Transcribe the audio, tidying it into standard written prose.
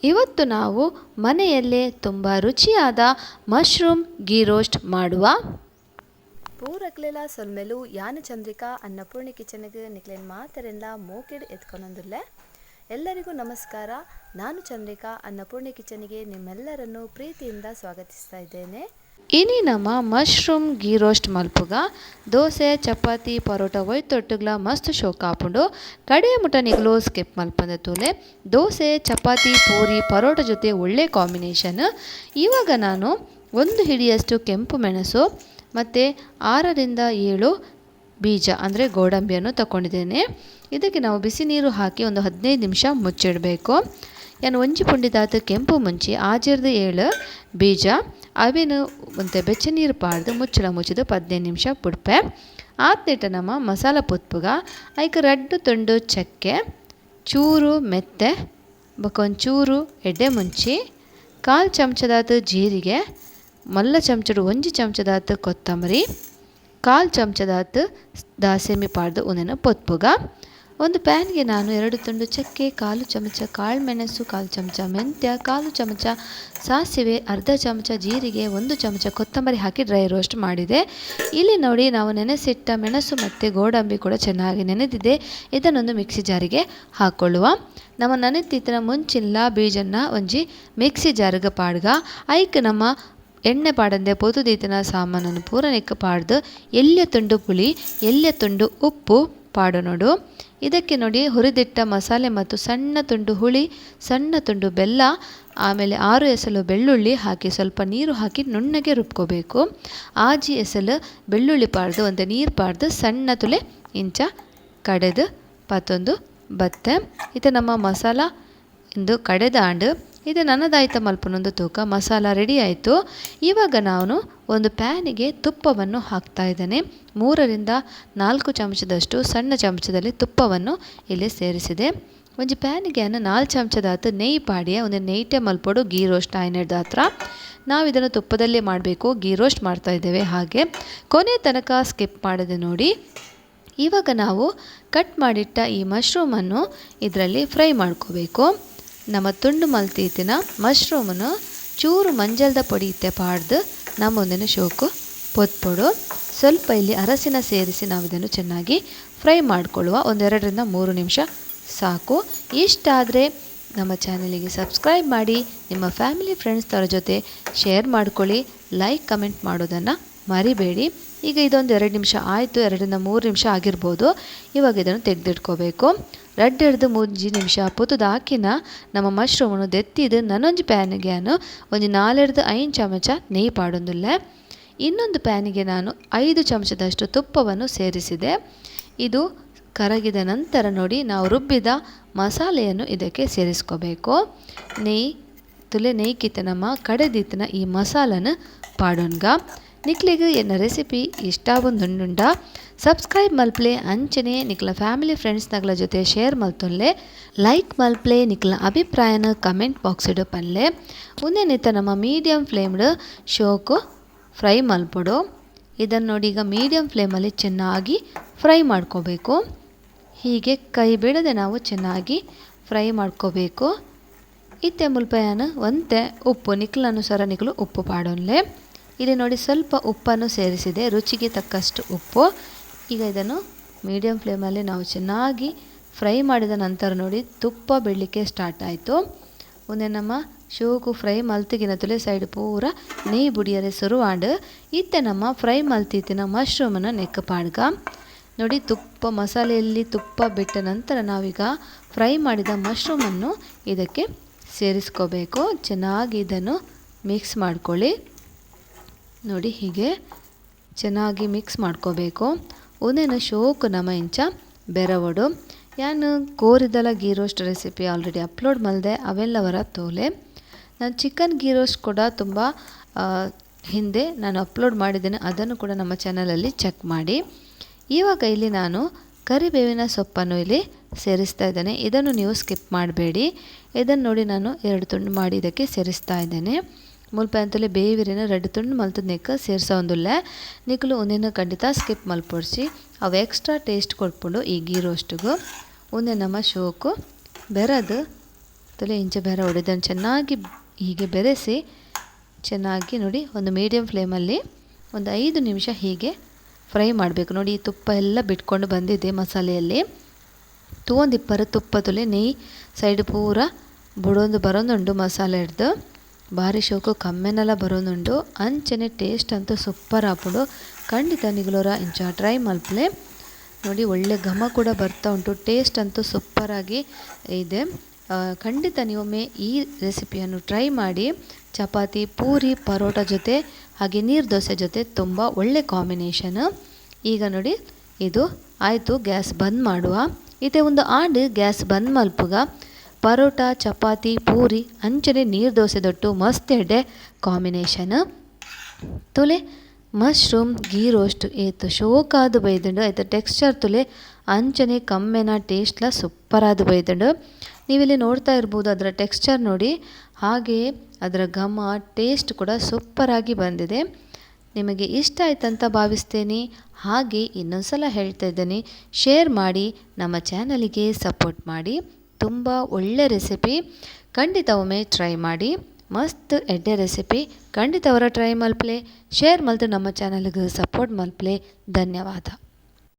ಇವತ್ತು ನಾವು ಮನೆಯಲ್ಲೇ ತುಂಬ ರುಚಿಯಾದ ಮಶ್ರೂಮ್ ಗೀ ರೋಸ್ಟ್ ಮಾಡುವ. ಪೂರಕ್ಲೆಲ ಸೊಲ್ಮೆಲು ಯಾನು ಚಂದ್ರಿಕಾ ಅನ್ನಪೂರ್ಣಿ ಕಿಚನ್ಗೆ ನಿಕ್ಲೇನು ಮಾತರೆಲ್ಲ ಮೋಕೆಡ್ ಎತ್ಕೊಂಡೊಂದುಲ್ಲೆ. ಎಲ್ಲರಿಗೂ ನಮಸ್ಕಾರ. ನಾನು ಚಂದ್ರಿಕಾ ಅನ್ನಪೂರ್ಣಿ ಕಿಚನ್ಗೆ ನಿಮ್ಮೆಲ್ಲರನ್ನು ಪ್ರೀತಿಯಿಂದ ಸ್ವಾಗತಿಸ್ತಾ ಇದ್ದೇನೆ. ಇನಿ ನಮ್ಮ mushroom ghee roast ಮಲ್ಪುಗ dosa chapati paratha ಒಯ್ತೊಟ್ಟುಗ್ಲ ಮಸ್ತ್ ಶೋಕ ಆಪುಂಡು. ಕಡೆಯ ಮುಟ ನಿಗಲು ಸ್ಕಿಪ್ ಮಲ್ಪಂದ ತೂಲೆ ದೋಸೆ ಚಪಾತಿ ಪೂರಿ ಪರೋಟ ಜೊತೆ ಒಳ್ಳೆ ಕಾಂಬಿನೇಷನ್. ಇವಾಗ ನಾನು 1 ಹಿಡಿಯಷ್ಟು ಕೆಂಪು ಮೆಣಸು ಮತ್ತು 6ರಿಂದ 7 ಬೀಜ ಅಂದರೆ ಗೋಡಂಬಿಯನ್ನು ತಗೊಂಡಿದ್ದೇನೆ. ಇದಕ್ಕೆ ನಾವು ಬಿಸಿ ನೀರು ಹಾಕಿ ಒಂದು 15 ನಿಮಿಷ ಮುಚ್ಚಿಡಬೇಕು. ಏನು ಒಂಜಿ ಪುಂಡಿದಾತು ಕೆಂಪು ಮುಂಚಿ ಆಜಿರ್ದು 7 ಬೀಜ ಅವೇನು ಮತ್ತು ಬೆಚ್ಚ ನೀರು ಪಾಡ್ದು ಮುಚ್ಚಳ ಮುಚ್ಚಿದು 15 ನಿಮಿಷ ಬಿಡ್ಪೆ. ಆತ್ನಿಟ್ಟು ನಮ್ಮ ಮಸಾಲ ಪುತ್ಪುಗ ಐಕೆ 2 ತುಂಡು ಚಕ್ಕೆ, ಚೂರು ಮೆತ್ತೆ ಬಕೊಂಚೂರು ಎಡ್ಡೆ ಮುಂಚಿ, 1/4 ಚಮಚದಾತು ಜೀರಿಗೆ, ಮಲ್ಲ ಚಮಚಡು 1 ಚಮಚದಾತು ಕೊತ್ತಂಬರಿ, 1/4 ಚಮಚದಾತು ದಾಸೆಮಿ ಪಾಡ್ದು ಉನೆನ ಪೊತ್ಪುಗ. ಒಂದು ಪ್ಯಾನ್ಗೆ ನಾನು 2 ತುಂಡು ಚಕ್ಕೆ, 1/4 ಚಮಚ ಕಾಳು ಮೆಣಸು, 1/4 ಚಮಚ ಮೆಂತ್ಯ, 1/4 ಚಮಚ ಸಾಸಿವೆ, 1/2 ಚಮಚ ಜೀರಿಗೆ, 1 ಚಮಚ ಕೊತ್ತಂಬರಿ ಹಾಕಿ ಡ್ರೈ ರೋಸ್ಟ್ ಮಾಡಿದೆ. ಇಲ್ಲಿ ನೋಡಿ ನಾವು ನೆನೆಸಿಟ್ಟ ಮೆಣಸು ಮತ್ತು ಗೋಡಂಬಿ ಕೂಡ ಚೆನ್ನಾಗಿ ನೆನೆದಿದೆ. ಇದನ್ನೊಂದು ಮಿಕ್ಸಿ ಜಾರಿಗೆ ಹಾಕ್ಕೊಳ್ಳುವ. ನಮ್ಮ ನೆನೆತಿತ್ತಿನ ಮುಂಚಿಲ್ಲ ಬೀಜನ್ನ ಒಂಜಿ ಮಿಕ್ಸಿ ಜಾರಿಗೆ ಪಾಡ್ಗ ಐಕ್ ನಮ್ಮ ಎಣ್ಣೆ ಪಾಡಂದೆ ಪೊತುದೀತಿನ ಸಾಮಾನನ್ನು ಪೂರ ನೆಕ್ಕ ಪಾಡ್ದು ಎಲ್ಯ ತುಂಡು ಪುಳಿ, ಎಲ್ಯ ತುಂಡು ಉಪ್ಪು ಪಾಡೋನೋಡು. ಇದಕ್ಕೆ ನೋಡಿ ಹುರಿದಿಟ್ಟ ಮಸಾಲೆ ಮತ್ತು ಸಣ್ಣ ತುಂಡು ಹುಳಿ, ಸಣ್ಣ ತುಂಡು ಬೆಲ್ಲ, ಆಮೇಲೆ 6 ಎಸಳು ಬೆಳ್ಳುಳ್ಳಿ ಹಾಕಿ ಸ್ವಲ್ಪ ನೀರು ಹಾಕಿ ನುಣ್ಣಗೆ ರುಬ್ಕೋಬೇಕು. ಆಜಿ ಎಸಳು ಬೆಳ್ಳುಳ್ಳಿ ಪಾಡ್ದು ಒಂದು ನೀರು ಪಾಡ್ದು ಸಣ್ಣ ತುಲೆ ಇಂಚ ಕಡೆದು ಪತ್ತೊಂದು ಬತ್ತೆ. ಇದು ನಮ್ಮ ಮಸಾಲ ಇಂದು ಕಡೆದಾಂಡು ಇದು ನನ್ನದಾಯ್ತ ಮಲ್ಪನೊಂದು ತೂಕ ಮಸಾಲ ರೆಡಿ ಆಯಿತು. ಇವಾಗ ನಾನು ಒಂದು ಪ್ಯಾನಿಗೆ ತುಪ್ಪವನ್ನು ಹಾಕ್ತಾ ಇದ್ದೇನೆ. 3ರಿಂದ 4 ಚಮಚದಷ್ಟು ಸಣ್ಣ ಚಮಚದಲ್ಲಿ ತುಪ್ಪವನ್ನು ಇಲ್ಲಿ ಸೇರಿಸಿದೆ. ಒಂದು ಪ್ಯಾನಿಗೆ 4 ಚಮಚದಾತು ನೆಯ್ಯಿ ಪಾಡಿಯ ಒಂದು ನೆಯ್ಟೆ ಮಲ್ಪೊಡು ಗೀ ರೋಸ್ಟ್ ಆಯ್ನದ ಹತ್ರ ನಾವು ಇದನ್ನು ತುಪ್ಪದಲ್ಲೇ ಮಾಡಬೇಕು. ಗೀ ರೋಸ್ಟ್ ಮಾಡ್ತಾ ಇದ್ದೇವೆ, ಹಾಗೆ ಕೊನೆ ತನಕ ಸ್ಕಿಪ್ ಮಾಡದೆ ನೋಡಿ. ಇವಾಗ ನಾವು ಕಟ್ ಮಾಡಿಟ್ಟ ಈ ಮಶ್ರೂಮನ್ನು ಇದರಲ್ಲಿ ಫ್ರೈ ಮಾಡ್ಕೋಬೇಕು. ನಮ್ಮ ತುಂಡು ಮಲ್ತೀತಿನ ಮಶ್ರೂಮನ್ನು ಚೂರು ಮಂಜಲ್ದ ಪೊಡಿ ಇತ್ತೆ ಪಾಡ್ದು ನಮ್ಮೊಂದಿನ ಶೋಕು ಪೊತ್ಪೊಡು ಸ್ವಲ್ಪ ಇಲ್ಲಿ ಅರಸಿನ ಸೇರಿಸಿ ನಾವು ಇದನ್ನು ಚೆನ್ನಾಗಿ ಫ್ರೈ ಮಾಡಿಕೊಳ್ಳುವ. 1-2ರಿಂದ 3 ನಿಮಿಷ ಸಾಕು. ಇಷ್ಟಾದರೆ ನಮ್ಮ ಚಾನಲಿಗೆ ಸಬ್ಸ್ಕ್ರೈಬ್ ಮಾಡಿ, ನಿಮ್ಮ ಫ್ಯಾಮಿಲಿ ಫ್ರೆಂಡ್ಸ್ ಅವರ ಜೊತೆ ಶೇರ್ ಮಾಡ್ಕೊಳ್ಳಿ, ಲೈಕ್ ಕಮೆಂಟ್ ಮಾಡೋದನ್ನು ಮರಿಬೇಡಿ. ಈಗ ಇದೊಂದು 2 ನಿಮಿಷ ಆಯಿತು, 2ರಿಂದ 3 ನಿಮಿಷ ಆಗಿರ್ಬೋದು. ಇವಾಗ ಇದನ್ನು ತೆಗೆದಿಟ್ಕೋಬೇಕು. 2-3 ನಿಮಿಷ ಪುತ್ತದ ಹಾಕಿನ ನಮ್ಮ ಮಶ್ರೂಮನ್ನು ದೆತ್ತಿದ್ದು ನನ್ನೊಂದು ಪ್ಯಾನಿಗೆ ನಾನು ಒಂದು 4-5 ಚಮಚ ನೆಯ್ಯಿ ಪಾಡೊಂದಿಲ್ಲ. ಇನ್ನೊಂದು ಪ್ಯಾನಿಗೆ ನಾನು 5 ಚಮಚದಷ್ಟು ತುಪ್ಪವನ್ನು ಸೇರಿಸಿದೆ. ಇದು ಕರಗಿದ ನಂತರ ನೋಡಿ ನಾವು ರುಬ್ಬಿದ ಮಸಾಲೆಯನ್ನು ಇದಕ್ಕೆ ಸೇರಿಸ್ಕೋಬೇಕು. ನೆಯ್ಯಿ ಕಿತ್ತ ನಮ್ಮ ಕಡೆದಿತ್ತಿನ ಈ ಮಸಾಲನ ಪಾಡೋನ್ಗ ನಿಕ್ಲಿಗೆ ಎನ್ನ ರೆಸಿಪಿ ಇಷ್ಟ ಬಂದುಂಡ ಸಬ್ಸ್ಕ್ರೈಬ್ ಮಲ್ಪ್ಲೆ ಅಂಚನೆ ನಿಕ್ಲ ಫ್ಯಾಮಿಲಿ ಫ್ರೆಂಡ್ಸ್ ನಗಲ ಜೊತೆ ಶೇರ್ ಮಲ್ತೊನ್ಲೆ, ಲೈಕ್ ಮಲ್ಪ್ಲೆ ನಿಕ್ಲ ಅಭಿಪ್ರಾಯನ ಕಮೆಂಟ್ ಬಾಕ್ಸ್ ಇಡು ಪನ್ಲೆ. ಮುಂದೆನಿತ್ತ ನಮ್ಮ ಮೀಡಿಯಮ್ ಫ್ಲೇಮ್ಡ್ ಶೋಕು ಫ್ರೈ ಮಲ್ಪೊಡು. ಇದನ್ನು ನೋಡಿ ಈಗ ಮೀಡಿಯಮ್ ಫ್ಲೇಮಲ್ಲಿ ಚೆನ್ನಾಗಿ ಫ್ರೈ ಮಾಡ್ಕೋಬೇಕು. ಹೀಗೆ ಕೈ ಬಿಡದೆ ನಾವು ಚೆನ್ನಾಗಿ ಫ್ರೈ ಮಾಡ್ಕೋಬೇಕು. ಇತ್ತೆ ಮುಲ್ಪಯಾನ ಒಂತೆ ಉಪ್ಪು ನಿಕ್ಲ ಅನುಸಾರ ನಿಕ್ಲು ಉಪ್ಪು ಪಾಡೋನ್ಲೆ. ಇಲ್ಲಿ ನೋಡಿ ಸ್ವಲ್ಪ ಉಪ್ಪನ್ನು ಸೇರಿಸಿದೆ, ರುಚಿಗೆ ತಕ್ಕಷ್ಟು ಉಪ್ಪು. ಈಗ ಇದನ್ನು ಮೀಡಿಯಮ್ ಫ್ಲೇಮಲ್ಲಿ ನಾವು ಚೆನ್ನಾಗಿ ಫ್ರೈ ಮಾಡಿದ ನಂತರ ನೋಡಿ ತುಪ್ಪ ಬಿಡಲಿಕ್ಕೆ ಸ್ಟಾರ್ಟ್ ಆಯಿತು. ಮುಂದೆ ನಮ್ಮ ಶೋಕು ಫ್ರೈ ಮಲ್ತಿಗಿನ ತುಲೆ ಸೈಡ್ ಪೂರ ನೆಯ್ಯಿ ಬುಡಿಯರೆ ಸುರುವಾಂಡು ಇತ್ತೆ ನಮ್ಮ ಫ್ರೈ ಮಲ್ತಿತ್ತಿನ ಮಶ್ರೂಮನ್ನು ನೆಕ್ಕ ಪಾಡ್ಗ ನೋಡಿ ತುಪ್ಪ ಮಸಾಲೆಯಲ್ಲಿ ತುಪ್ಪ ಬಿಟ್ಟ ನಂತರ ನಾವೀಗ ಫ್ರೈ ಮಾಡಿದ ಮಶ್ರೂಮನ್ನು ಇದಕ್ಕೆ ಸೇರಿಸ್ಕೋಬೇಕು. ಚೆನ್ನಾಗಿ ಇದನ್ನು ಮಿಕ್ಸ್ ಮಾಡ್ಕೊಳ್ಳಿ. ನೋಡಿ ಹೀಗೆ ಚೆನ್ನಾಗಿ ಮಿಕ್ಸ್ ಮಾಡ್ಕೋಬೇಕು. ಒಂದೇನು ಶೋಕು ನಮ್ಮ ಇಂಚ ಬೆರವಡು ಯಾನು ಕೋರಿದಲ ghee roast recipe already upload ಮಲ್ದೆ ಅವೆಲ್ಲವರ ತೋಲೆ. ನಾನು ಚಿಕನ್ ಗೀ ರೋಸ್ಟ್ ಕೂಡ ತುಂಬ ಹಿಂದೆ ನಾನು ಅಪ್ಲೋಡ್ ಮಾಡಿದ್ದೇನೆ, ಅದನ್ನು ಕೂಡ ನಮ್ಮ ಚಾನಲಲ್ಲಿ ಚೆಕ್ ಮಾಡಿ. ಇವಾಗ ಇಲ್ಲಿ ನಾನು ಕರಿಬೇವಿನ ಸೊಪ್ಪನ್ನು ಇಲ್ಲಿ ಸೇರಿಸ್ತಾ ಇದ್ದೇನೆ. ಇದನ್ನು ನೀವು ಸ್ಕಿಪ್ ಮಾಡಬೇಡಿ. ಇದನ್ನು ನೋಡಿ ನಾನು 2 ತುಂಡು ಮಾಡಿ ಇದಕ್ಕೆ ಸೇರಿಸ್ತಾ ಇದ್ದೇನೆ. ಮುಲ್ಪ ಅಂತಲೇ ಬೇವಿರಿನ 2 ತುಂಡು ಮಲ್ತದ ನೆಕ್ಕ ಸೇರಿಸೋ ಒಂದಿಲ್ಲ ನಿಕ್ಕಲು ಒಂದಿನ ಖಂಡಿತ ಸ್ಕಿಪ್ ಮಲ್ಪೊಡ್ಸಿ ಅವು ಎಕ್ಸ್ಟ್ರಾ ಟೇಸ್ಟ್ ಕೊಟ್ಕೊಂಡು ಈ ಗೀ ರೋಸ್ಟಿಗೂ ಒಂದೇ ನಮ್ಮ ಶೋಕು ಬೆರದು ತುಲೆ ಇಂಚೆ ಬೇರೆ ಹೊಡೆದನ್ನು ಚೆನ್ನಾಗಿ ಹೀಗೆ ಬೆರೆಸಿ ಚೆನ್ನಾಗಿ ನೋಡಿ ಒಂದು ಮೀಡಿಯಮ್ ಫ್ಲೇಮಲ್ಲಿ ಒಂದು 5 ನಿಮಿಷ ಹೀಗೆ ಫ್ರೈ ಮಾಡಬೇಕು. ನೋಡಿ ಈ ತುಪ್ಪ ಎಲ್ಲ ಬಿಟ್ಕೊಂಡು ಬಂದಿದೆ ಮಸಾಲೆಯಲ್ಲಿ. ತೂಂದಿಪ್ಪರ ತುಪ್ಪ ತುಲೆ ನೆಯ್ ಸೈಡ್ ಪೂರ ಬುಡೊಂದು ಬರೋದುಂಡು ಮಸಾಲೆ ಹಿಡ್ದು ಭಾರಿ ಶೋಕು ಕಮ್ಮೆನೆಲ್ಲ ಬರೋದುಂಡು. ಅಂಚನೆ ಟೇಸ್ಟ್ ಅಂತೂ ಸೂಪರ್ ಆಪುಂಡು. ಖಂಡಿತ ನಿಗಲೋರ ಇಂಚ ಟ್ರೈ ಮಲ್ಪಲೆ. ನೋಡಿ ಒಳ್ಳೆ ಘಮ ಕೂಡ ಬರ್ತಾ ಉಂಟು. ಟೇಸ್ಟ್ ಅಂತೂ ಸೂಪರಾಗಿ ಇದೆ. ಖಂಡಿತ ನೀವೊಮ್ಮೆ ಈ ರೆಸಿಪಿಯನ್ನು ಟ್ರೈ ಮಾಡಿ. ಚಪಾತಿ, ಪೂರಿ, ಪರೋಟ ಜೊತೆ ಹಾಗೆ ನೀರು ದೋಸೆ ಜೊತೆ ತುಂಬ ಒಳ್ಳೆ ಕಾಂಬಿನೇಷನ್. ಈಗ ನೋಡಿ ಇದು ಆಯಿತು, ಗ್ಯಾಸ್ ಬಂದ್ ಮಾಡುವ. ಇದೇ ಒಂದು ಆಂಡ್ ಗ್ಯಾಸ್ ಬಂದ್ ಮಲ್ಪುಗ ಪರೋಟ, ಚಪಾತಿ, ಪೂರಿ ಅಂಚನೆ ನೀರು ದೋಸೆ ದೊಟ್ಟು ಮಸ್ತ್ ಎಡ್ಡೆ ಕಾಂಬಿನೇಷನ್. ತುಲೆ ಮಶ್ರೂಮ್ ಗೀ ರೋಸ್ಟ್ ಏತು ಶೋಕಾದು ಬೈದುಂಡು. ಆಯ್ತು ಟೆಕ್ಸ್ಚರ್ ತುಲೆ ಅಂಚನೆ ಕಮ್ಮೆನ ಟೇಸ್ಟ್ಲ ಸೂಪರಾದು ಬೈದುಂಡು. ನೀವಿಲ್ಲಿ ನೋಡ್ತಾ ಇರ್ಬೋದು ಅದರ ಟೆಕ್ಸ್ಚರ್ ನೋಡಿ, ಹಾಗೆಯೇ ಅದರ ಘಮ ಟೇಸ್ಟ್ ಕೂಡ ಸೂಪರಾಗಿ ಬಂದಿದೆ. ನಿಮಗೆ ಇಷ್ಟ ಆಯ್ತಂತ ಭಾವಿಸ್ತೇನೆ. ಹಾಗೆ ಇನ್ನೊಂದು ಸಲ ಹೇಳ್ತಾ ಇದ್ದೇನೆ, ಶೇರ್ ಮಾಡಿ, ನಮ್ಮ ಚಾನಲಿಗೆ ಸಪೋರ್ಟ್ ಮಾಡಿ. ತುಂಬ ಒಳ್ಳೆ ರೆಸಿಪಿ, ಖಂಡಿತ ಒಮ್ಮೆ ಟ್ರೈ ಮಾಡಿ. ಮಸ್ತ್ ಎಡ್ಡೆ ರೆಸಿಪಿ, ಖಂಡಿತ ಅವರ ಟ್ರೈ ಮಲ್ಪಲೆ, ಶೇರ್ ಮಲ್ತು ನಮ್ಮ ಚಾನಲ್ಗೆ ಸಪೋರ್ಟ್ ಮಲ್ಪಲೆ. ಧನ್ಯವಾದ.